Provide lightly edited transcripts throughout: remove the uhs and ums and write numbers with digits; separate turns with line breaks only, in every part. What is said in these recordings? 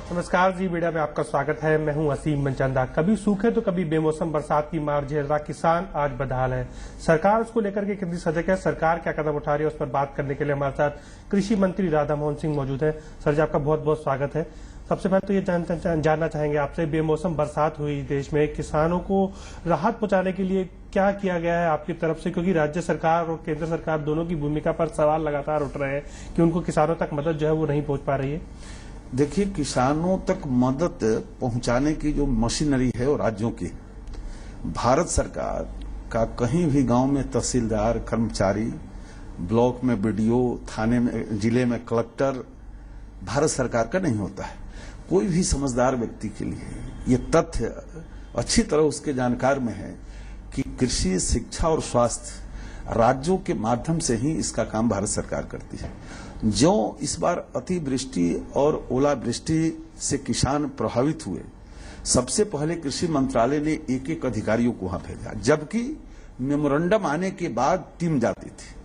नमस्कार जी, मीडिया में आपका स्वागत है। मैं हूं असीम मनचंदा। कभी सूखे तो कभी बेमौसम बरसात की मार झेल रहा किसान आज बदहाल है। सरकार उसको लेकर के कितनी सजग है, सरकार क्या कदम उठा रही है, उस पर बात करने के लिए हमारे साथ कृषि मंत्री राधा मोहन सिंह मौजूद है। सर जी, आपका बहुत बहुत स्वागत है। सबसे पहले तो ये जानना चाहेंगे आपसे, बेमौसम बरसात हुई देश में, किसानों को राहत पहुंचाने के लिए क्या किया गया है आपकी तरफ से, क्योंकि राज्य सरकार और केंद्र सरकार दोनों की भूमिका पर सवाल लगातार उठ रहे हैं कि उनको किसानों तक मदद जो है वो नहीं पहुंच पा रही है।
देखिए, किसानों तक मदद पहुंचाने की जो मशीनरी है वो राज्यों की, भारत सरकार का कहीं भी गांव में तहसीलदार, कर्मचारी, ब्लॉक में बीडीओ, थाने में, जिले में कलेक्टर भारत सरकार का नहीं होता है। कोई भी समझदार व्यक्ति के लिए ये तथ्य अच्छी तरह उसके जानकार में है कि कृषि, शिक्षा और स्वास्थ्य राज्यों के माध्यम से ही इसका काम भारत सरकार करती है। जो इस बार अतिवृष्टि और ओलावृष्टि से किसान प्रभावित हुए, सबसे पहले कृषि मंत्रालय ने एक एक अधिकारियों को वहां भेजा, जबकि मेमोरेंडम आने के बाद टीम जाती थी।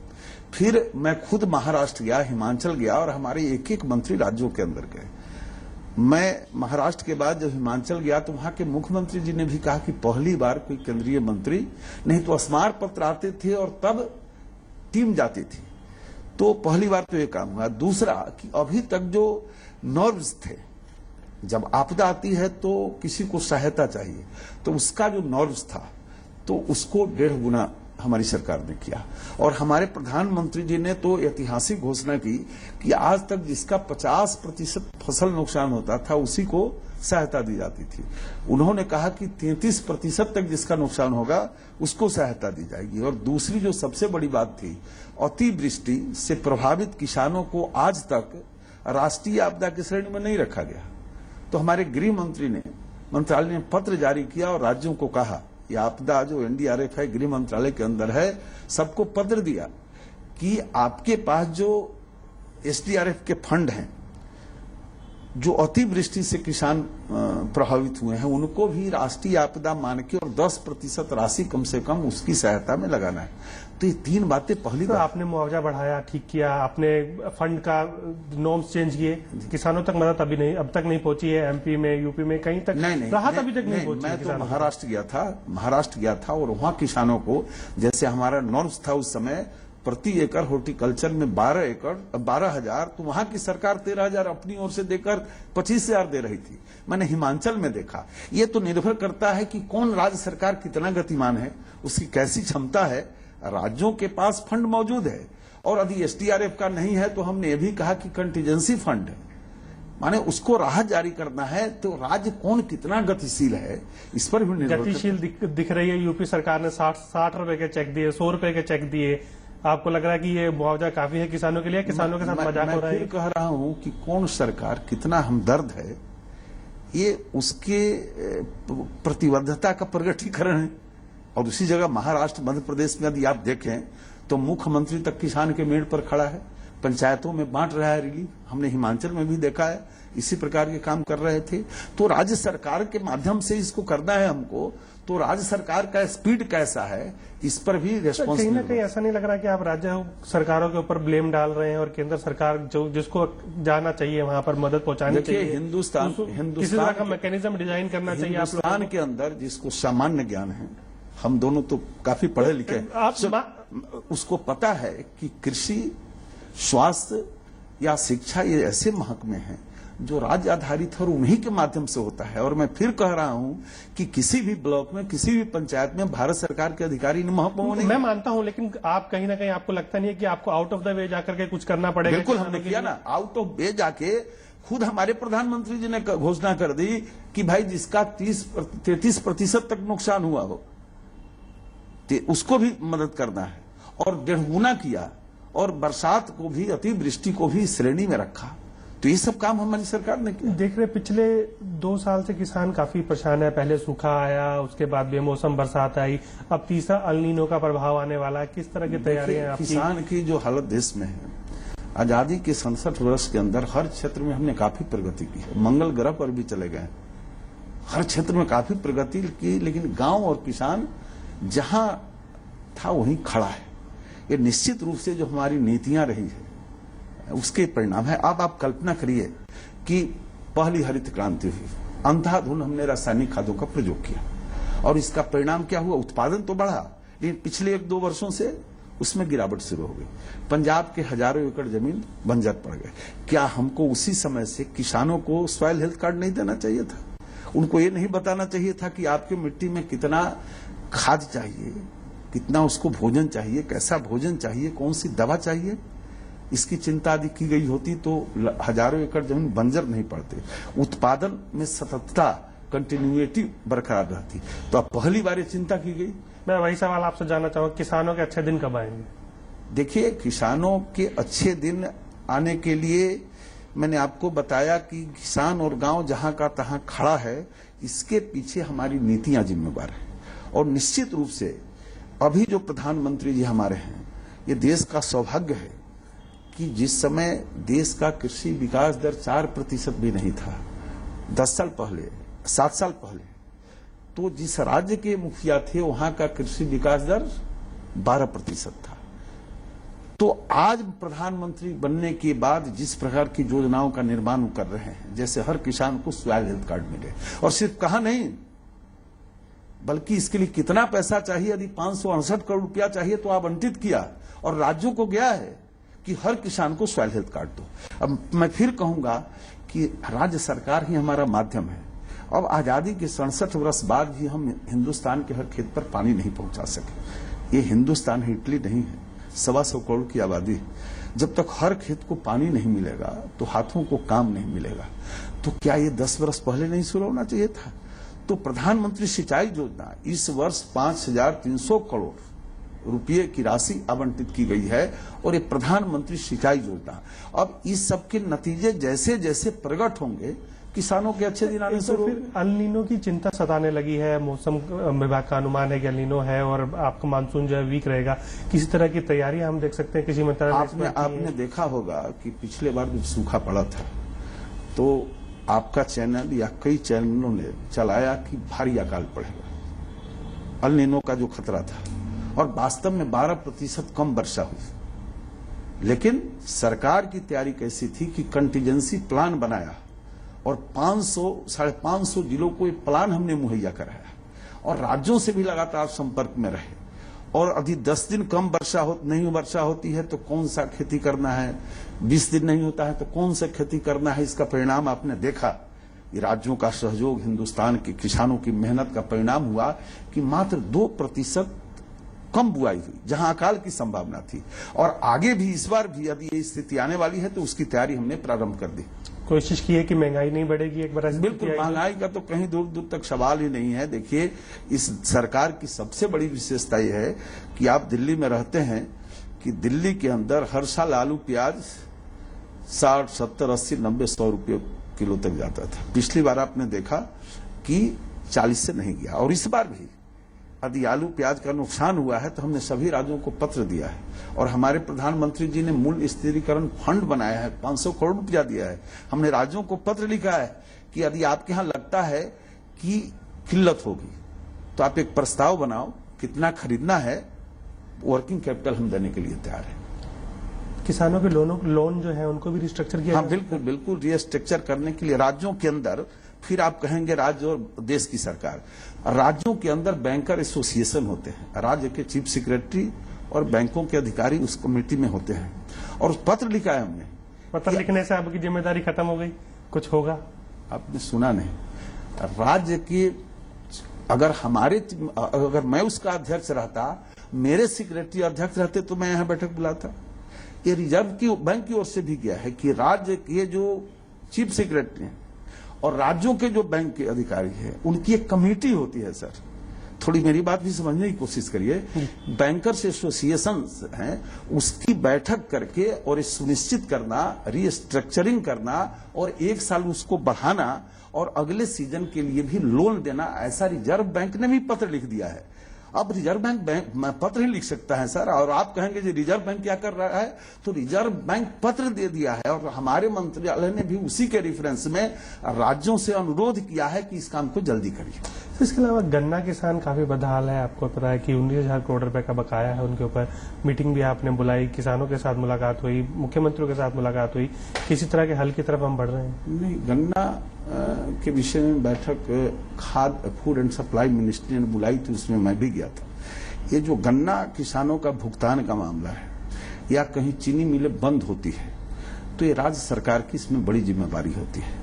फिर मैं खुद महाराष्ट्र गया, हिमाचल गया और हमारे एक एक मंत्री राज्यों के अंदर गए। मैं महाराष्ट्र के बाद जब हिमाचल गया तो वहां के मुख्यमंत्री जी ने भी कहा कि पहली बार कोई केंद्रीय मंत्री, नहीं तो स्मारक पत्र आते थे और तब टीम जाती थी। तो पहली बार तो ये काम हुआ। दूसरा कि अभी तक जो नॉर्म्स थे, जब आपदा आती है तो किसी को सहायता चाहिए, तो उसका जो नॉर्म्स था तो उसको 1.5 गुना हमारी सरकार ने किया। और हमारे प्रधानमंत्री जी ने तो ऐतिहासिक घोषणा की कि आज तक जिसका 50% फसल नुकसान होता था उसी को सहायता दी जाती थी। उन्होंने कहा कि 33% तक जिसका नुकसान होगा उसको सहायता दी जाएगी। और दूसरी जो सबसे बड़ी बात थी, अतिवृष्टि से प्रभावित किसानों को आज तक राष्ट्रीय आपदा की श्रेणी में नहीं रखा गया। तो हमारे गृह मंत्री ने, मंत्रालय ने पत्र जारी किया और राज्यों को कहा, ये आपदा जो एनडीआरएफ है गृह मंत्रालय के अंदर है, सबको पत्र दिया कि आपके पास जो एसडीआरएफ के फंड हैं, जो अतिवृष्टि से किसान प्रभावित हुए हैं, उनको भी राष्ट्रीय आपदा मानके और 10% राशि कम से कम उसकी सहायता में लगाना है। तो ये 3 बातें पहली
तो आपने मुआवजा बढ़ाया, ठीक किया, आपने फंड का नॉर्म्स चेंज किए, किसानों तक मदद अब तक नहीं पहुंची है। एमपी में, यूपी में कहीं तक राहत अभी तक नहीं पहुंची।
मैं तो महाराष्ट्र गया था और वहां किसानों को, जैसे हमारा नॉर्म्स था उस समय प्रति एकड़ हॉर्टिकल्चर में 12,000, तो वहां की सरकार 13,000 अपनी ओर से देकर 25,000 दे रही थी। मैंने हिमाचल में देखा। ये तो निर्भर करता है कि कौन राज्य सरकार कितना गतिमान है, उसकी कैसी क्षमता है। राज्यों के पास फंड मौजूद है और यदि एसडीआरएफ का नहीं है तो हमने ये भी कहा कि कंटीजेंसी फंड है, माने उसको राहत जारी करना है। तो राज्य कौन कितना गतिशील है इस पर भी निर्भर
गतिशील दिख रही है। यूपी सरकार ने 60 रुपए के चेक दिए, 100 रुपए के चेक दिए। आपको लग रहा है कि ये मुआवजा काफी है किसानों के लिए? किसानों के साथ मजाक हो रहा है?
मैं कह रहा हूं कि कौन सरकार कितना हमदर्द है, ये उसके प्रतिबद्धता का प्रगटीकरण है। और उसी जगह महाराष्ट्र, मध्य प्रदेश में यदि आप देखें तो मुख्यमंत्री तक किसान के मेड़ पर खड़ा है, पंचायतों में बांट रहा है रिलीफ। हमने हिमाचल में भी देखा है, इसी प्रकार के काम कर रहे थे। तो राज्य सरकार के माध्यम से इसको करना है हमको। तो राज्य सरकार का स्पीड कैसा है इस पर भी रिस्पॉन्स।
कहीं ना कहीं ऐसा नहीं लग रहा कि आप राज्य सरकारों के ऊपर ब्लेम डाल रहे हैं और केंद्र सरकार जो जिसको जाना चाहिए वहां पर मदद पहुंचानी चाहिए,
हिंदुस्तान
किसी तरह का मैकेनिज्म डिजाइन करना चाहिए।
हिंदुस्तान के अंदर जिसको सामान्य ज्ञान है, हम दोनों तो काफी पढ़े लिखे हैं, उसको पता है कि कृषि, स्वास्थ्य या शिक्षा ये ऐसे महकमे हैं जो राज्य आधारित है और उन्हीं के माध्यम से होता है। और मैं फिर कह रहा हूं कि किसी भी ब्लॉक में, किसी भी पंचायत में भारत सरकार के अधिकारी महत्वपूर्ण नहीं।
मैं मानता हूं, लेकिन आप कहीं ना कहीं आपको लगता नहीं है कि आपको आउट ऑफ द वे जाकर के कुछ करना पड़ेगा?
बिल्कुल हमने किया ना, आउट ऑफ वे जाके खुद हमारे प्रधानमंत्री जी ने घोषणा कर दी कि भाई जिसका 33% तक नुकसान हुआ हो उसको भी मदद करना है। और 1.5 गुना किया और बरसात को भी, अतिवृष्टि को भी श्रेणी में रखा। तो ये सब काम हमारी सरकार ने किया।
देख रहे पिछले 2 साल से किसान काफी परेशान है। पहले सूखा आया, उसके बाद बेमौसम बरसात आई, अब तीसरा अल नीनो का प्रभाव आने वाला है। किस तरह की तैयारियां हैं आपकी?
किसान की जो हालत देश में है, आजादी के 67 वर्ष के अंदर हर क्षेत्र में हमने काफी प्रगति की है। मंगल ग्रह पर भी चले गए, हर क्षेत्र में काफी प्रगति की, लेकिन गांव और किसान जहां था वहीं खड़ा है। ये निश्चित रूप से जो हमारी नीतियां रही है उसके परिणाम है। अब आप कल्पना करिए कि पहली हरित क्रांति हुई, अंधाधुंध हमने रासायनिक खादों का प्रयोग किया और इसका परिणाम क्या हुआ? उत्पादन तो बढ़ा, लेकिन पिछले 1-2 वर्षों से उसमें गिरावट शुरू हो गई। पंजाब के हजारों एकड़ जमीन बंजर पड़ गए। क्या हमको उसी समय से किसानों को सॉइल हेल्थ कार्ड नहीं देना चाहिए था? उनको ये नहीं बताना चाहिए था कि आपके मिट्टी में कितना खाद चाहिए, कितना उसको भोजन चाहिए, कैसा भोजन चाहिए, कौन सी दवा चाहिए? इसकी चिंता यदि की गई होती तो हजारों एकड़ जमीन बंजर नहीं पड़ते, उत्पादन में सततता, कंटिन्यूटी बरकरार रहती। तो अब पहली बार ये चिंता की गई।
मैं वही सवाल आपसे जानना चाहूंगा, किसानों के अच्छे दिन कब आएंगे?
देखिए, किसानों के अच्छे दिन आने के लिए मैंने आपको बताया कि किसान और गांव जहां का तहां खड़ा है, इसके पीछे हमारी नीतियां जिम्मेवार है। और निश्चित रूप से अभी जो प्रधानमंत्री जी हमारे हैं, ये देश का सौभाग्य है कि जिस समय देश का कृषि विकास दर 4% भी नहीं था 10 साल पहले, 7 साल पहले, तो जिस राज्य के मुखिया थे वहां का कृषि विकास दर 12% था। तो आज प्रधानमंत्री बनने के बाद जिस प्रकार की योजनाओं का निर्माण कर रहे हैं, जैसे हर किसान को सॉइल हेल्थ कार्ड मिले, और सिर्फ कहा नहीं, बल्कि इसके लिए कितना पैसा चाहिए, यदि 568 करोड़ रुपया चाहिए तो आवंटित किया और राज्यों को गया है कि हर किसान को सॉइल हेल्थ कार्ड दो। अब मैं फिर कहूंगा कि राज्य सरकार ही हमारा माध्यम है। अब आजादी के 67 वर्ष बाद भी हम हिंदुस्तान के हर खेत पर पानी नहीं पहुंचा सके। ये हिंदुस्तान है, इटली नहीं है, 125 करोड़ की आबादी है। जब तक हर खेत को पानी नहीं मिलेगा तो हाथों को काम नहीं मिलेगा। तो क्या ये 10 वर्ष पहले नहीं शुरू होना चाहिए था? तो प्रधानमंत्री सिंचाई योजना इस वर्ष 5,300 करोड़ रुपये की राशि आवंटित की गई है और ये प्रधानमंत्री सिंचाई योजना। अब इस सब के नतीजे जैसे जैसे प्रकट होंगे, किसानों के अच्छे दिन आने
तो फिर अल नीनो की चिंता सताने लगी है। मौसम विभाग का अनुमान है कि अल नीनो है और आपका मानसून जो है वीक रहेगा। किसी तरह की तैयारी हम देख सकते हैं किसी मंत्रालय?
आपने देखा होगा कि पिछले बार जब सूखा पड़ा था तो आपका चैनल या कई चैनलों ने चलाया कि भारी अकाल पड़ेगा, अल नीनो का जो खतरा था, और वास्तव में 12% कम वर्षा हुई। लेकिन सरकार की तैयारी कैसी थी कि कंटीजेंसी प्लान बनाया और 500-550 जिलों को एक प्लान हमने मुहैया कराया और राज्यों से भी लगातार संपर्क में रहे। और यदि 10 दिन कम नहीं वर्षा होती है तो कौन सा खेती करना है, 20 दिन नहीं होता है तो कौन सा खेती करना है, इसका परिणाम आपने देखा। ये राज्यों का सहयोग, हिंदुस्तान के किसानों की मेहनत का परिणाम हुआ कि मात्र 2% कम बुआई हुई जहां अकाल की संभावना थी। और आगे भी इस बार भी यदि ये स्थिति आने वाली है तो उसकी तैयारी हमने प्रारंभ कर दी।
कोशिश की है कि महंगाई नहीं बढ़ेगी एक बार?
बिल्कुल, महंगाई का तो कहीं दूर दूर तक सवाल ही नहीं है। देखिए, इस सरकार की सबसे बड़ी विशेषता यह है कि आप दिल्ली में रहते हैं कि दिल्ली के अंदर हर साल आलू प्याज 60, 70, 80, 90, 100 रुपये किलो तक जाता था। पिछली बार आपने देखा कि 40 से नहीं गया। और इस बार भी यदि आलू प्याज का नुकसान हुआ है तो हमने सभी राज्यों को पत्र दिया है और हमारे प्रधानमंत्री जी ने मूल्य स्थिरीकरण फंड बनाया है, 500 करोड़ रुपया दिया है। हमने राज्यों को पत्र लिखा है कि यदि आपके यहां लगता है कि किल्लत होगी तो आप एक प्रस्ताव बनाओ, कितना खरीदना है, वर्किंग कैपिटल हम देने के लिए तैयार है।
किसानों के लोन जो है उनको भी रिस्ट्रक्चर किया?
हाँ, बिल्कुल रिस्ट्रक्चर करने के लिए राज्यों के अंदर, फिर आप कहेंगे राज्य और देश की सरकार, राज्यों के अंदर बैंकर एसोसिएशन होते हैं, राज्य के चीफ सेक्रेटरी और बैंकों के अधिकारी उस कमेटी में होते हैं और पत्र लिखा है हमने।
पत्र लिखने से आपकी जिम्मेदारी खत्म हो गई? कुछ होगा?
आपने सुना नहीं? राज्य की अगर मैं उसका अध्यक्ष रहता, मेरे सेक्रेटरी अध्यक्ष रहते तो मैं यहां बैठक बुलाता। ये रिजर्व बैंक की ओर से भी गया है कि राज्य के जो चीफ सेक्रेटरी हैं और राज्यों के जो बैंक के अधिकारी हैं उनकी एक कमेटी होती है। सर, थोड़ी मेरी बात भी समझने की कोशिश करिए। बैंकर्स एसोसिएशन हैं, उसकी बैठक करके और ये सुनिश्चित करना, रीस्ट्रक्चरिंग करना और 1 साल उसको बढ़ाना और अगले सीजन के लिए भी लोन देना, ऐसा रिजर्व बैंक ने भी पत्र लिख दिया है। अब रिजर्व बैंक पत्र ही लिख सकता है सर, और आप कहेंगे जी रिजर्व बैंक क्या कर रहा है, तो रिजर्व बैंक पत्र दे दिया है और हमारे मंत्रालय ने भी उसी के रेफरेंस में राज्यों से अनुरोध किया है कि इस काम को जल्दी करिए।
इसके अलावा गन्ना किसान काफी बदहाल है। आपको पता है कि 19,000 करोड़ रुपए का बकाया है उनके ऊपर। मीटिंग भी आपने बुलाई, किसानों के साथ मुलाकात हुई, मुख्यमंत्रियों के साथ मुलाकात हुई, किसी तरह के हल की तरफ हम बढ़ रहे हैं?
नहीं, गन्ना के विषय में बैठक खाद्य फूड एंड सप्लाई मिनिस्ट्री ने बुलाई थी, उसमें मैं भी गया था। ये जो गन्ना किसानों का भुगतान का मामला है या कहीं चीनी मिलें बंद होती है तो ये राज्य सरकार की इसमें बड़ी जिम्मेदारी होती है।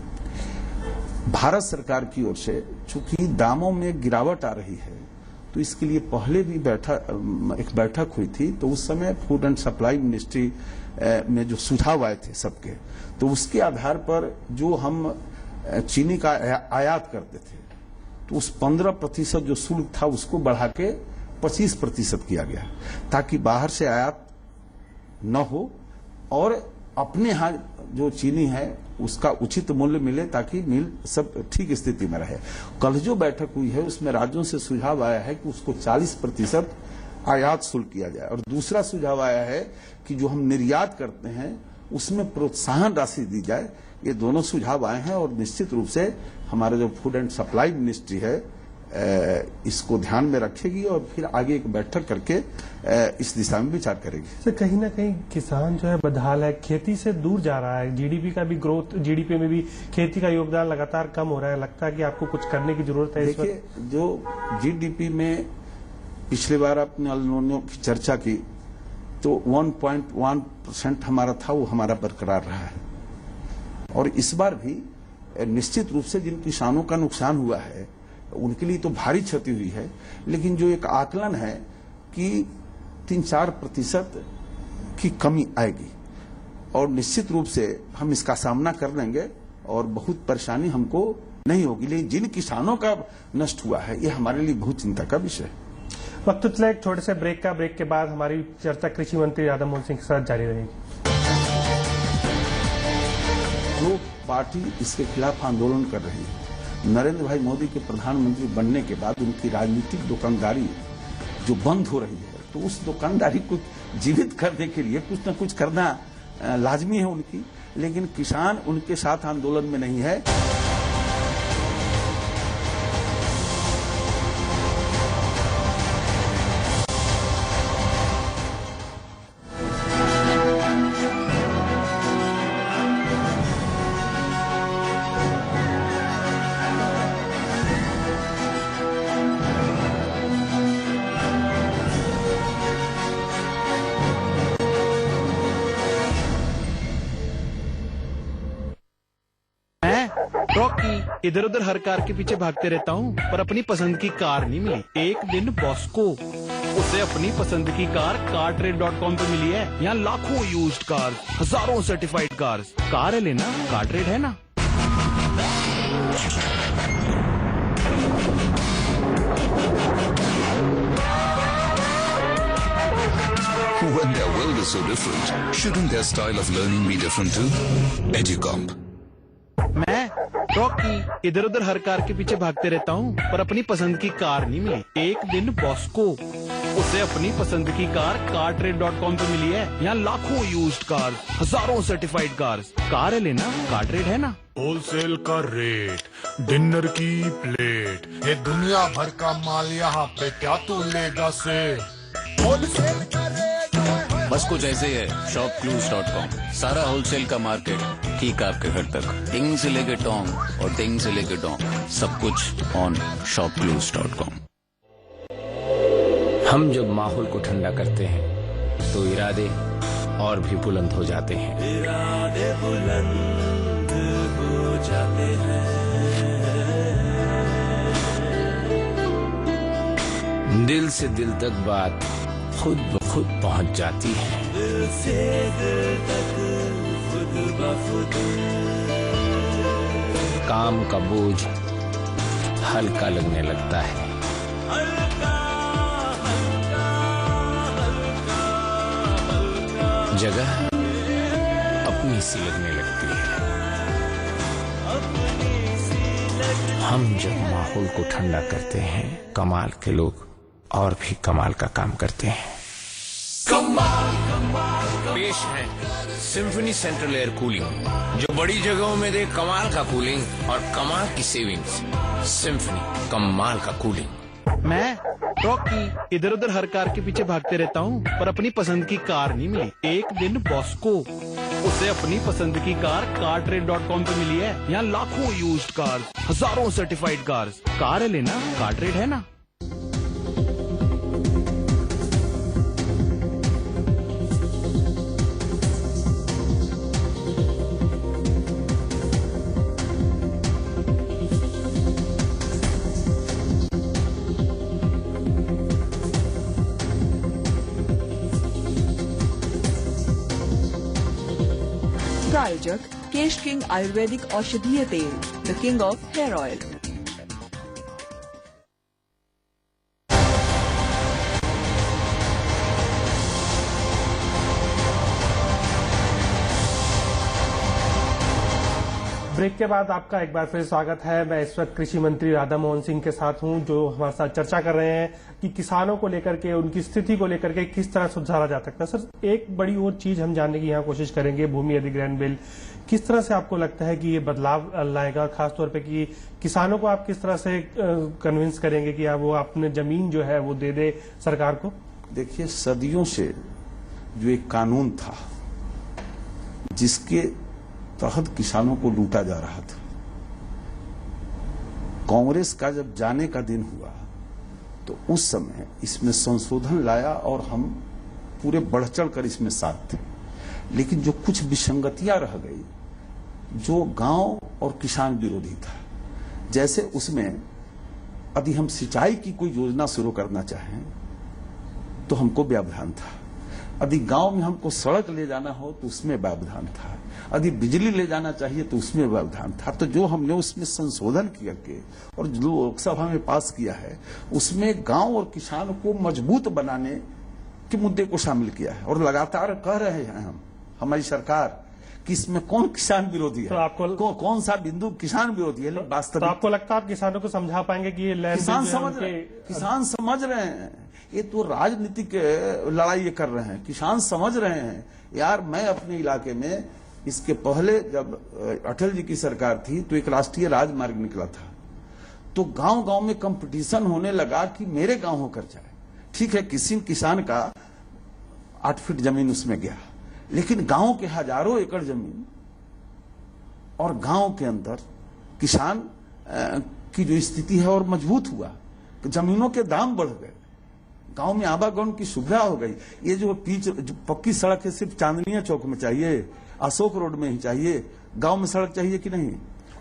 भारत सरकार की ओर से चूंकि दामों में गिरावट आ रही है तो इसके लिए पहले भी एक बैठक हुई थी, तो उस समय फूड एंड सप्लाई मिनिस्ट्री में जो सुझाव आए थे सबके, तो उसके आधार पर जो हम चीनी का आयात करते थे तो उस 15% जो शुल्क था उसको बढ़ा के 25% किया गया, ताकि बाहर से आयात न हो और अपने यहाँ जो चीनी है उसका उचित मूल्य मिले, ताकि मिल सब ठीक स्थिति में रहे। कल जो बैठक हुई है उसमें राज्यों से सुझाव आया है कि उसको 40% आयात शुल्क किया जाए, और दूसरा सुझाव आया है कि जो हम निर्यात करते हैं उसमें प्रोत्साहन राशि दी जाए। ये दोनों सुझाव आए हैं और निश्चित रूप से हमारा जो फूड एंड सप्लाई मिनिस्ट्री है इसको ध्यान में रखेगी और फिर आगे एक बैठक करके इस दिशा में विचार करेगी।
तो कहीं ना कहीं किसान जो है बदहाल है, खेती से दूर जा रहा है। जीडीपी का भी ग्रोथ, जीडीपी में भी खेती का योगदान लगातार कम हो रहा है। लगता है कि आपको कुछ करने की जरूरत है।
देखिए, जो जीडीपी में पिछले बार आपने अल्नोनियो की चर्चा की तो 1.1% हमारा था, वो हमारा बरकरार रहा है। और इस बार भी निश्चित रूप से जिन किसानों का नुकसान हुआ है उनके लिए तो भारी क्षति हुई है, लेकिन जो एक आकलन है कि 3-4% की कमी आएगी और निश्चित रूप से हम इसका सामना कर लेंगे और बहुत परेशानी हमको नहीं होगी। लेकिन जिन किसानों का नष्ट हुआ है ये हमारे लिए बहुत चिंता का विषय है।
वक्त चला एक छोटे से ब्रेक का। ब्रेक के बाद हमारी चर्चा कृषि मंत्री राधा मोहन सिंह के साथ जारी रहेगी।
जो पार्टी इसके खिलाफ आंदोलन कर रही है, नरेंद्र भाई मोदी के प्रधानमंत्री बनने के बाद उनकी राजनीतिक दुकानदारी जो बंद हो रही है, तो उस दुकानदारी को जीवित करने के लिए कुछ न कुछ करना लाजमी है उनकी। लेकिन किसान उनके साथ आंदोलन में नहीं है।
रॉकी इधर उधर हर कार के पीछे भागते रहता हूँ, पर अपनी पसंद की कार नहीं मिली। एक दिन बॉस को उसे अपनी पसंद की कार cartrade.com पे मिली है। यहाँ लाखों यूज्ड कार्स, हजारों सर्टिफाइड कार्स। कार है लेना, Cartrade है ना।
When their world is so different, shouldn't their style of learning be different too? Educomp.
मैं रॉकी इधर उधर हर कार के पीछे भागते रहता हूँ, पर अपनी पसंद की कार नहीं मिली। एक दिन बॉस को उसे अपनी पसंद की कार cartrade.com पे मिली है। यहाँ लाखों यूज्ड कार्स, हजारों सर्टिफाइड कार्स। कार है लेना, Cartrade है ना।
होलसेल का रेट, डिनर की प्लेट, ये दुनिया भर का माल यहाँ पे क्या तू लेगा से। होलसेल का रेट
बस कुछ ऐसे ही है। shopclues.com, सारा होलसेल का मार्केट ठीक आपके घर तक। टिंग से लेके टोंग और टिंग से लेके डोंग, सब कुछ ऑन shopclues.com।
हम जब माहौल को ठंडा करते हैं तो इरादे और भी बुलंद हो जाते हैं।
इरादे बुलंद हो जाते हैं।
दिल से दिल तक बात खुद ब खुद पहुंच जाती है।
दिल से दिल तक खुद ब खुद।
काम का बोझ हल्का लगने लगता है।
हल्का हल्का हल्का हल्का
जगह अपनी सी लगने लगती है। हम जब माहौल को ठंडा करते हैं, कमाल के लोग और भी कमाल का काम करते हैं।
कमाल कमाल
पेश है सिम्फनी सेंट्रल एयर कूलिंग, जो बड़ी जगहों में दे कमाल का कूलिंग और कमाल की सेविंग्स। सिम्फनी, कमाल का कूलिंग।
मैं रॉकी इधर उधर हर कार के पीछे भागते रहता हूँ, पर अपनी पसंद की कार नहीं मिली। एक दिन बॉस्को, उसे अपनी पसंद की कार cartrade.com पे मिली है। यहाँ लाखों यूज्ड कार्स, हजारों सर्टिफाइड कार्स। कार है लेना, कार्ट्रेड है ना।
प्रायोजक केश किंग आयुर्वेदिक औषधीय तेल, the king of hair oil.
Break के बाद आपका एक बार फिर स्वागत है। मैं इस वक्त कृषि मंत्री राधा मोहन सिंह के साथ हूं, जो हमारे साथ चर्चा कर रहे हैं कि किसानों को लेकर के, उनकी स्थिति को लेकर के किस तरह सुधारा जा सकता है। सर, एक बड़ी और चीज हम जानने की यहाँ कोशिश करेंगे, भूमि अधिग्रहण बिल किस तरह से आपको लगता है कि ये बदलाव लाएगा, खासतौर पे कि किसानों को आप किस तरह से कन्विंस करेंगे कि वो अपने जमीन जो है वो दे दे सरकार को?
देखिए, सदियों से जो एक कानून था जिसके तहत किसानों को लूटा जा रहा था, कांग्रेस का जब जाने का दिन हुआ तो उस समय इसमें संशोधन लाया और हम पूरे बढ़ चढ़ कर इसमें साथ थे। लेकिन जो कुछ विसंगतियां रह गई, जो गांव और किसान विरोधी था, जैसे उसमें यदि हम सिंचाई की कोई योजना शुरू करना चाहें तो हमको व्यवधान था, यदि गांव में हमको सड़क ले जाना हो तो उसमें व्यवधान था, यदि बिजली ले जाना चाहिए तो उसमें व्यवधान था। तो जो हमने उसमें संशोधन किया के और जो लोकसभा में पास किया है, उसमें गांव और किसान को मजबूत बनाने के मुद्दे को शामिल किया है। और लगातार कह रहे हैं हम, हमारी सरकार, कि इसमें कौन किसान विरोधी है,
तो आपको
कौन सा बिंदु किसान विरोधी है। वास्तविक
तो आपको लगता है आप किसानों को समझा पाएंगे कि ये लैंड
किसान समझ रहे हैं। ये तो राजनीतिक लड़ाई ये कर रहे हैं, किसान समझ रहे हैं। यार, मैं अपने इलाके में इसके पहले जब अटल जी की सरकार थी तो एक राष्ट्रीय राजमार्ग निकला था, तो गांव गांव में कंपटीशन होने लगा कि मेरे गांव होकर जाए। ठीक है, किसी किसान का 8 फीट जमीन उसमें गया, लेकिन गांव के हजारों एकड़ जमीन और गांव के अंदर किसान की जो स्थिति है और मजबूत हुआ, जमीनों के दाम बढ़ गए, गांव में आवागमन की सुविधा हो गई। ये जो पक्की सड़क है सिर्फ चांदनिया चौक में चाहिए, अशोक रोड में ही चाहिए, गांव में सड़क चाहिए कि नहीं?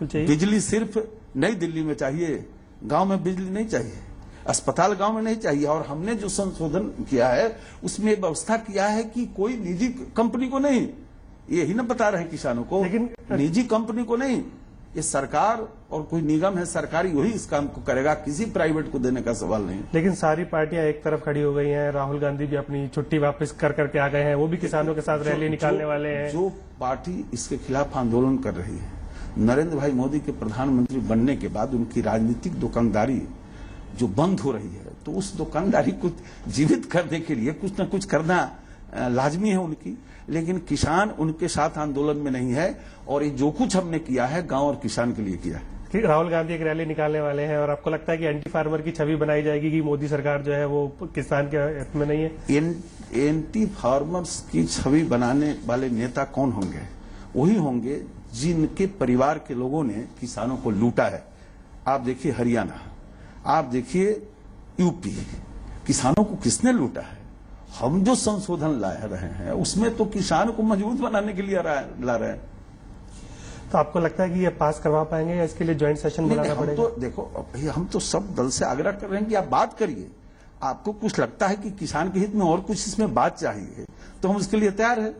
बिजली सिर्फ नई दिल्ली में चाहिए, गांव में बिजली नहीं चाहिए, अस्पताल गांव में नहीं चाहिए। और हमने जो संशोधन किया है उसमें व्यवस्था किया है कि कोई निजी कंपनी को नहीं, यही ना बता रहे हैं किसानों को,
लेकिन
निजी कंपनी को नहीं, ये सरकार और कोई निगम है सरकारी, वही इस काम को करेगा, किसी प्राइवेट को देने का सवाल नहीं।
लेकिन सारी पार्टियां एक तरफ खड़ी हो गई हैं, राहुल गांधी भी अपनी छुट्टी वापस कर करके आ गए हैं, वो भी किसानों के साथ रैली निकालने वाले हैं।
जो पार्टी इसके खिलाफ आंदोलन कर रही है, नरेंद्र भाई मोदी के प्रधानमंत्री बनने के बाद उनकी राजनीतिक दुकानदारी जो बंद हो रही है, तो उस दुकानदारी को जीवित करने के लिए कुछ न कुछ करना लाजमी है उनकी। लेकिन किसान उनके साथ आंदोलन में नहीं है, और ये जो कुछ हमने किया है गांव और किसान के लिए किया है।
कि राहुल गांधी एक रैली निकालने वाले हैं, और आपको लगता है कि एंटी फार्मर की छवि बनाई जाएगी कि मोदी सरकार जो है वो किसान के हित में नहीं है?
एंटी फार्मर्स की छवि बनाने वाले नेता कौन होंगे? वही होंगे जिनके परिवार के लोगों ने किसानों को लूटा है। आप देखिए हरियाणा, आप देखिए यूपी, किसानों को किसने लूटा है? हम जो संशोधन ला रहे हैं उसमें तो किसान को मजबूत बनाने के लिए ला रहे हैं।
तो आपको लगता है कि ये पास करवा पाएंगे या इसके लिए ज्वाइंट सेशन बुलाना पड़ेगा?
तो देखो, हम तो सब दल से आग्रह कर रहे हैं कि आप बात करिए। आपको कुछ लगता है कि किसान के हित में और कुछ इसमें बात चाहिए तो हम उसके लिए तैयार है।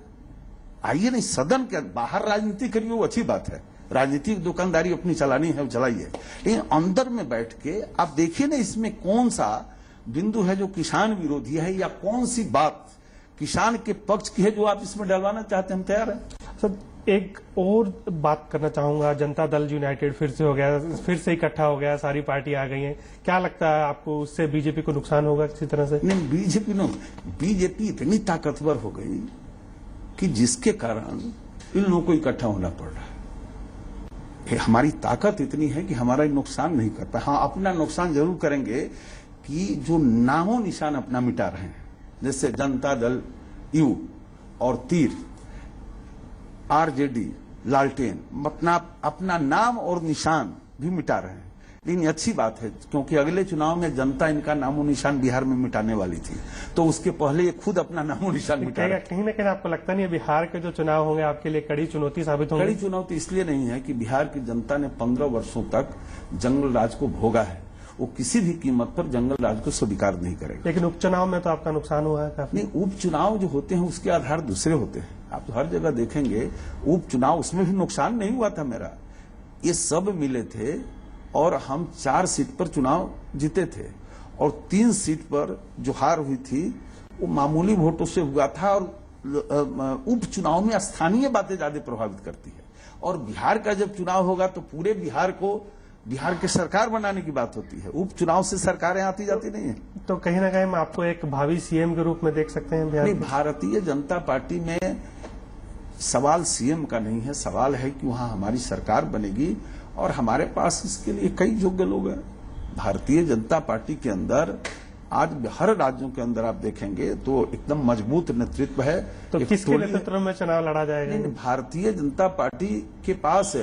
आइए, नहीं सदन के बाहर राजनीति करिए, वो अच्छी बात है, राजनीतिक दुकानदारी अपनी चलानी है वो चलाइए, लेकिन अंदर में बैठ के आप देखिए ना इसमें कौन सा बिंदु है जो किसान विरोधी है, या कौन सी बात किसान के पक्ष की है जो आप इसमें डलवाना चाहते हैं। हम तैयार हैं।
सर, एक और बात करना चाहूंगा, जनता दल यूनाइटेड फिर से हो गया, फिर से इकट्ठा हो गया, सारी पार्टी आ गई हैं। क्या लगता है आपको, उससे बीजेपी को नुकसान होगा किसी तरह से?
नहीं, बीजेपी इतनी ताकतवर हो गई कि जिसके कारण इन लोगों को इकट्ठा होना पड़ रहा है। हमारी ताकत इतनी है कि हमारा नुकसान नहीं कर पाए। हाँ, अपना नुकसान जरूर करेंगे कि जो नामो निशान अपना मिटा रहे हैं, जैसे जनता दल यू और तीर, आरजेडी, लालटेन, अपना नाम और निशान भी मिटा रहे हैं। लेकिन अच्छी बात है, क्योंकि अगले चुनाव में जनता इनका नामो निशान बिहार में मिटाने वाली थी, तो उसके पहले ये खुद अपना नामो निशान मिटा रहे हैं।
कहीं ना कहीं आपको लगता नहीं है बिहार के जो चुनाव होंगे आपके लिए कड़ी चुनौती साबित होंगे?
कड़ी चुनौती इसलिए नहीं है कि बिहार की जनता ने 15 वर्षों तक जंगल राज को भोगा है। वो किसी भी कीमत पर जंगल राज को स्वीकार नहीं करेगा।
लेकिन उपचुनाव में तो आपका नुकसान हुआ है काफी।
नहीं, उपचुनाव जो होते हैं उसके आधार दूसरे होते हैं। आप तो हर जगह देखेंगे उपचुनाव, उसमें भी नुकसान नहीं हुआ था मेरा। ये सब मिले थे और हम 4 सीट पर चुनाव जीते थे और 3 सीट पर जो हार हुई थी वो मामूली वोटों से हुआ था। और उपचुनाव में स्थानीय बातें ज्यादा प्रभावित करती है, और बिहार का जब चुनाव होगा तो पूरे बिहार को बिहार की सरकार बनाने की बात होती है। उपचुनाव से सरकारें आती जाती नहीं है।
तो कहीं ना कहीं हम आपको एक भावी सीएम के रूप में देख सकते हैं बिहार?
नहीं, भारतीय जनता पार्टी में सवाल सीएम का नहीं है, सवाल है कि वहां हमारी सरकार बनेगी और हमारे पास इसके लिए कई योग्य लोग हैं। भारतीय जनता पार्टी के अंदर आज हर राज्यों के अंदर आप देखेंगे तो एकदम मजबूत नेतृत्व है।
तो किसके नेतृत्व में चुनाव लड़ा जाएगा?
नहीं, भारतीय जनता पार्टी के पास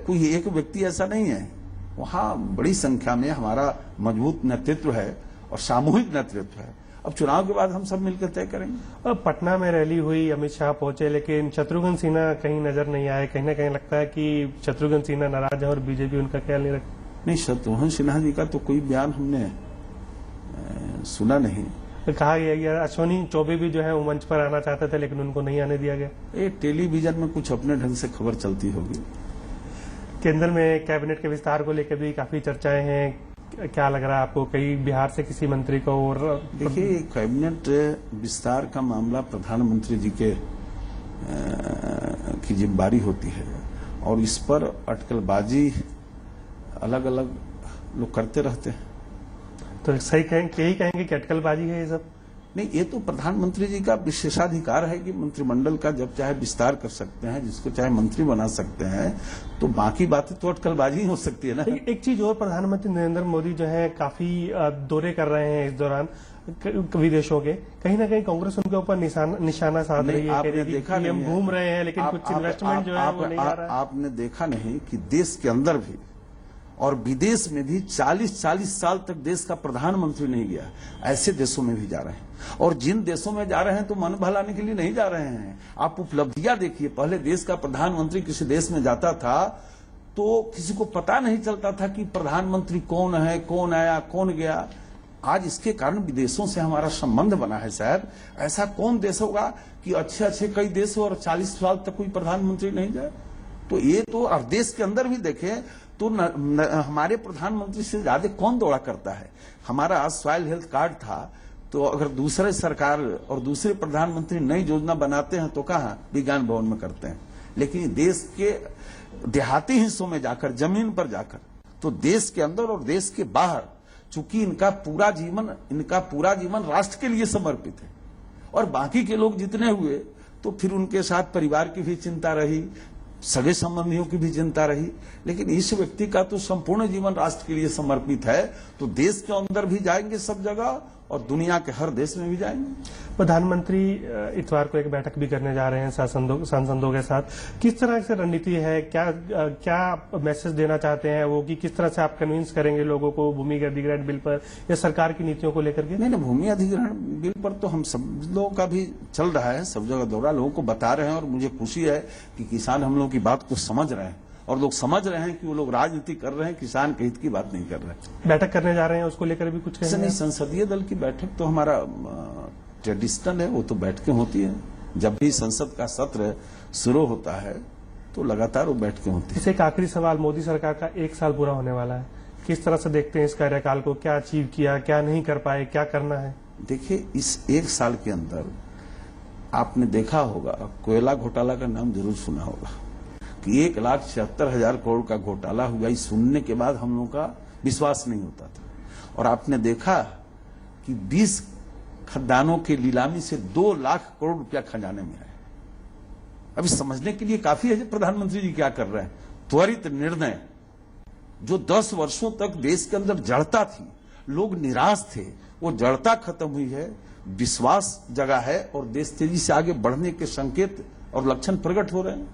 कोई एक व्यक्ति ऐसा नहीं है। वहां बड़ी संख्या में हमारा मजबूत नेतृत्व है और सामूहिक नेतृत्व है। अब चुनाव के बाद हम सब मिलकर तय करेंगे।
अब पटना में रैली हुई, अमित शाह पहुंचे, लेकिन शत्रुघ्न सिन्हा कहीं नजर नहीं आए। कहीं ना कहीं लगता है कि शत्रुघ्न सिन्हा नाराज है और बीजेपी उनका ख्याल नहीं रखती।
नहीं, शत्रुघ्न सिन्हा जी का तो कोई बयान हमने सुना नहीं।
तो कहा गया कि अश्विनी चौबे भी जो है वो मंच पर आना चाहते थे, लेकिन उनको नहीं आने दिया गया।
ये टेलीविजन में कुछ अपने ढंग से खबर चलती होगी।
केंद्र में कैबिनेट के विस्तार को लेकर भी काफी चर्चाएं हैं। क्या लग रहा है आपको, कई बिहार से किसी मंत्री को? और
देखिए, कैबिनेट विस्तार का मामला प्रधानमंत्री जी के की जिम्मेदारी होती है और इस पर अटकलबाजी अलग अलग लोग करते रहते हैं।
तो सही यही कहेंगे कि अटकलबाजी है ये सब?
नहीं, ये तो प्रधानमंत्री जी का विशेषाधिकार है कि मंत्रिमंडल का जब चाहे विस्तार कर सकते हैं, जिसको चाहे मंत्री बना सकते हैं। तो बाकी बातें तो अटकलबाजी हो सकती है ना।
एक चीज और, प्रधानमंत्री नरेंद्र मोदी जो है काफी दौरे कर रहे हैं इस दौरान विदेशों के। कहीं ना कहीं कांग्रेस उनके ऊपर निशाना साध रही है।
आपने देखा नहीं,
हम घूम रहे हैं लेकिन कुछ इन्वेस्टमेंट जो है वो नहीं आ रहा है।
आपने देखा नहीं कि देश के अंदर भी और विदेश में भी 40-40 साल तक देश का प्रधानमंत्री नहीं गया। ऐसे देशों में भी जा रहे हैं, और जिन देशों में जा रहे हैं तो मन बहलाने के लिए नहीं जा रहे हैं। आप उपलब्धियां देखिए। पहले देश का प्रधानमंत्री किसी देश में जाता था तो किसी को पता नहीं चलता था कि प्रधानमंत्री कौन है, कौन आया, कौन गया। आज इसके कारण विदेशों से हमारा संबंध बना है। साहब, ऐसा कौन देश होगा कि अच्छे अच्छे कई देश हो और 40 साल तक कोई प्रधानमंत्री नहीं जाए? तो ये तो, और देश के अंदर भी देखें तो हमारे प्रधानमंत्री से ज्यादा कौन दौड़ा करता है। हमारा सॉइल हेल्थ कार्ड था, तो अगर दूसरे सरकार और दूसरे प्रधानमंत्री नई योजना बनाते हैं तो कहाँ, विज्ञान भवन में करते हैं। लेकिन देश के देहाती हिस्सों में जाकर, जमीन पर जाकर, तो देश के अंदर और देश के बाहर, चूंकि इनका पूरा जीवन राष्ट्र के लिए समर्पित है। और बाकी के लोग जितने हुए तो फिर उनके साथ परिवार की भी चिंता रही, सगे संबंधियों की भी चिंता रही। लेकिन इस व्यक्ति का तो संपूर्ण जीवन राष्ट्र के लिए समर्पित है। तो देश के अंदर भी जाएंगे सब जगह और दुनिया के हर देश में भी जाएंगे।
प्रधानमंत्री इतवार को एक बैठक भी करने जा रहे हैं सांसदों के साथ। किस तरह से रणनीति है, क्या मैसेज देना चाहते हैं वो, कि किस तरह से आप कन्विंस करेंगे लोगों को भूमि अधिग्रहण बिल पर या सरकार की नीतियों को लेकर के?
नहीं, भूमि अधिग्रहण बिल पर तो हम सब लोगों का भी चल रहा है, सब जगह दौरा, लोगों को बता रहे हैं। और मुझे खुशी है कि किसान हम लोगों की बात को समझ रहे हैं और लोग समझ रहे हैं कि वो लोग राजनीति कर रहे हैं, किसान के हित की बात नहीं कर रहे हैं।
बैठक करने जा रहे हैं, उसको लेकर भी कुछ
नहीं, संसदीय दल की बैठक तो हमारा ट्रेडिशनल है, वो तो बैठकें होती है। जब भी संसद का सत्र शुरू होता है तो लगातार वो बैठकें होती है।
इसे एक आखिरी सवाल, मोदी सरकार का 1 साल पूरा होने वाला है, किस तरह से देखते हैं इस कार्यकाल को? क्या अचीव किया, क्या नहीं कर पाए, क्या करना है?
देखिए, इस 1 साल के अंदर आपने देखा होगा, कोयला घोटाला का नाम जरूर सुना होगा कि 1,76,000 करोड़ का घोटाला हुआ। इस सुनने के बाद हम लोगों का विश्वास नहीं होता था। और आपने देखा कि 20 खदानों की नीलामी से 2 लाख करोड़ रुपया खजाने में आए। अभी समझने के लिए काफी है कि प्रधानमंत्री जी क्या कर रहे हैं। त्वरित निर्णय, जो 10 वर्षों तक देश के अंदर जड़ता थी, लोग निराश थे, वो जड़ता खत्म हुई है, विश्वास जगा है और देश तेजी से आगे बढ़ने के संकेत और लक्षण प्रकट हो रहे हैं।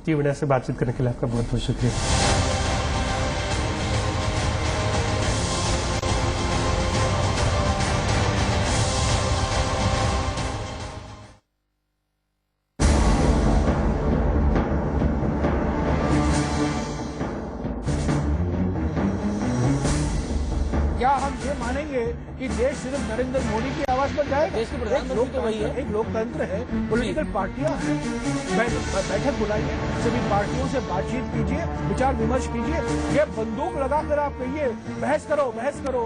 जी, मीडिया से बातचीत करने के लिए आपका बहुत बहुत शुक्रिया।
क्या हम ये मानेंगे कि देश सिर्फ नरेंद्र मोदी की आवाज पर जाएगा? देश के प्रधानमंत्री तो वही है। एक लोकतंत्र है, पॉलिटिकल पार्टियां हैं। बैठक बुलाइए, सभी पार्टियों से बातचीत कीजिए, विचार विमर्श कीजिए। ये बंदूक लगाकर आप कहिए बहस करो बहस करो,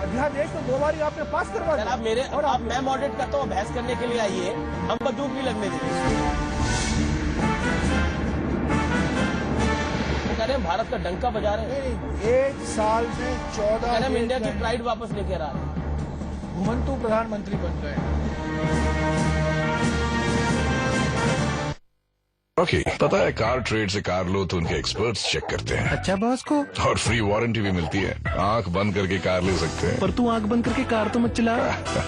अध्यादेश तो 2 बार आपने पास करवा दिया।
और आप मैं मॉडरेट करता हूँ, बहस करने के लिए आइए, हम बंदूक नहीं लगने देंगे। हम भारत का डंका बजा रहे हैं।
1 साल में 14
हम इंडिया की प्राइड वापस लेके आ रहे हैं।
घुमंतु प्रधानमंत्री बन गए।
रॉकी, पता है कार ट्रेड से कार लो तो उनके एक्सपर्ट्स चेक करते हैं।
अच्छा बॉस को,
और फ्री वारंटी भी मिलती है। आंख बंद करके कार ले सकते हैं।
पर तू आंख बंद करके कार तो मत चला।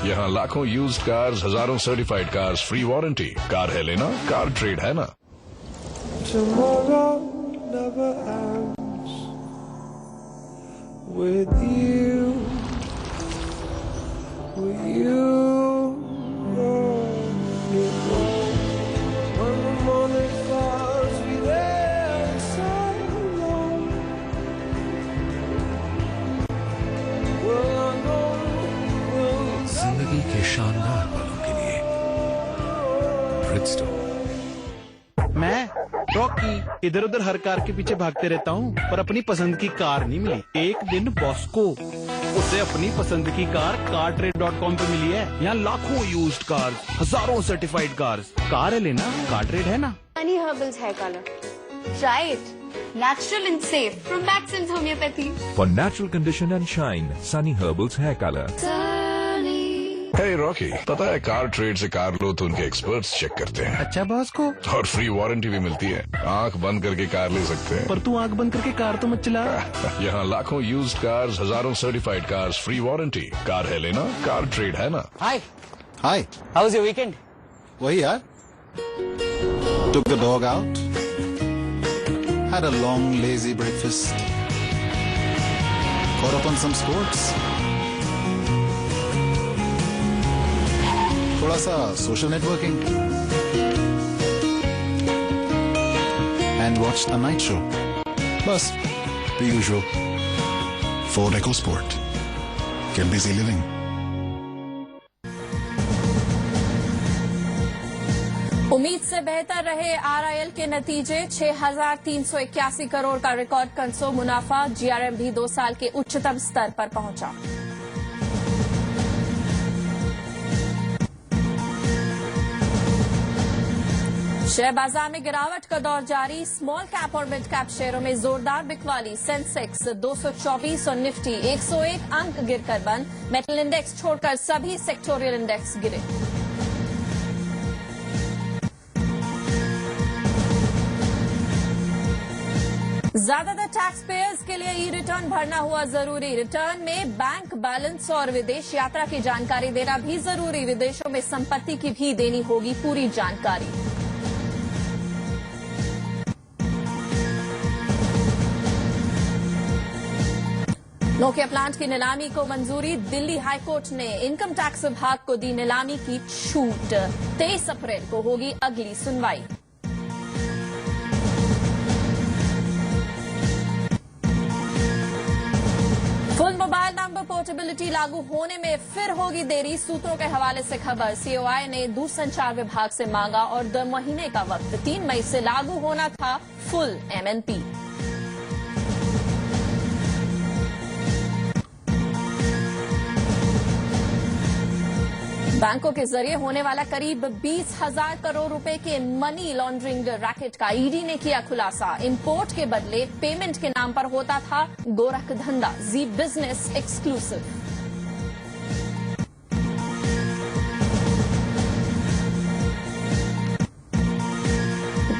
यहाँ लाखों यूज्ड कार्स, हजारों certified cars, free warranty. Car है लेना, कार ट्रेड है ना।
never ends with you, with you. When the morning falls, we there so long.
जिंदगी के शानदार पलों के लिए ब्रिजस्टोन।
मैं रॉकी इधर उधर हर कार के पीछे भागते रहता हूँ, पर अपनी पसंद की कार नहीं मिली। एक दिन बॉस्को, उसे अपनी पसंद की कार cartrade.com पे मिली है। यहाँ लाखों यूज्ड कार्स, हजारों सर्टिफाइड कार्स। कार है लेना, cartrade है ना।
Sunny Herbals hair color. Try it. Natural and safe from Maxim's Homeopathy.
For natural condition and shine, Sunny Herbals hair color.
Hey Rocky, पता है कार ट्रेड से car लो तो उनके एक्सपर्ट्स चेक करते हैं।
अच्छा बॉस को,
और फ्री वारंटी भी मिलती है। आंख बंद करके कार ले सकते हैं।
पर तू आंख बंद करके कार तो मत चला।
यहाँ लाखों यूज्ड कार्स, हजारों certified cars, free warranty. Car है लेना, कार ट्रेड है ना।
हाय
हाय,
हाउ वाज योर वीकेंड?
वही यार, took the dog out, had a long lazy breakfast, caught up on some sports, थोड़ा सा social networking, and watch the night show. बस the usual. Ford EcoSport. Get busy living.
उम्मीद से बेहतर रहे RIL के नतीजे। 6,381 करोड़ का रिकॉर्ड कंसो मुनाफा। GRM भी 2 साल के उच्चतम स्तर पर पहुंचा। शेयर बाजार में गिरावट का दौर जारी। स्मॉल कैप और मिड कैप शेयरों में जोरदार बिकवाली। सेंसेक्स 224 और निफ्टी 101 अंक गिरकर बंद। मेटल इंडेक्स छोड़कर सभी सेक्टोरियल इंडेक्स गिरे। ज्यादातर टैक्स पेयर्स के लिए ई रिटर्न भरना हुआ जरूरी। रिटर्न में बैंक बैलेंस और विदेश यात्रा की जानकारी देना भी जरूरी। विदेशों में संपत्ति की भी देनी होगी पूरी जानकारी। नोकिया प्लांट की नीलामी को मंजूरी। दिल्ली हाईकोर्ट ने इनकम टैक्स विभाग को दी नीलामी की छूट। 23 अप्रैल को होगी अगली सुनवाई। फुल मोबाइल नंबर पोर्टेबिलिटी लागू होने में फिर होगी देरी। सूत्रों के हवाले से खबर। COI ने दूरसंचार विभाग से मांगा और 2 महीने का वक्त। 3 मई से लागू होना था फुल MNP। बैंकों के जरिए होने वाला करीब 20,000 करोड़ रुपए के मनी लॉन्ड्रिंग रैकेट का ED ने किया खुलासा। इंपोर्ट के बदले पेमेंट के नाम पर होता था गोरख धंधा। जी बिजनेस एक्सक्लूसिव।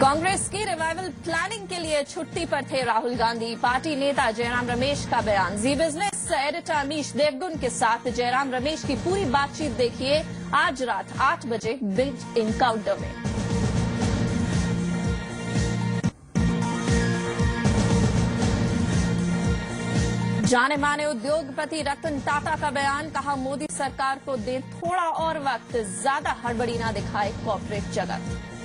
कांग्रेस की रिवाइवल प्लानिंग के लिए छुट्टी पर थे राहुल गांधी। पार्टी नेता जयराम रमेश का बयान। जी बिजनेस एडिटर अमीश देवगुन के साथ जयराम रमेश की पूरी बातचीत देखिए आज रात 8 बजे बिग इनकाउंटर में। जाने माने उद्योगपति रतन टाटा का बयान। कहा मोदी सरकार को दे थोड़ा और वक्त, ज्यादा हड़बड़ी ना दिखाए कॉर्पोरेट जगत।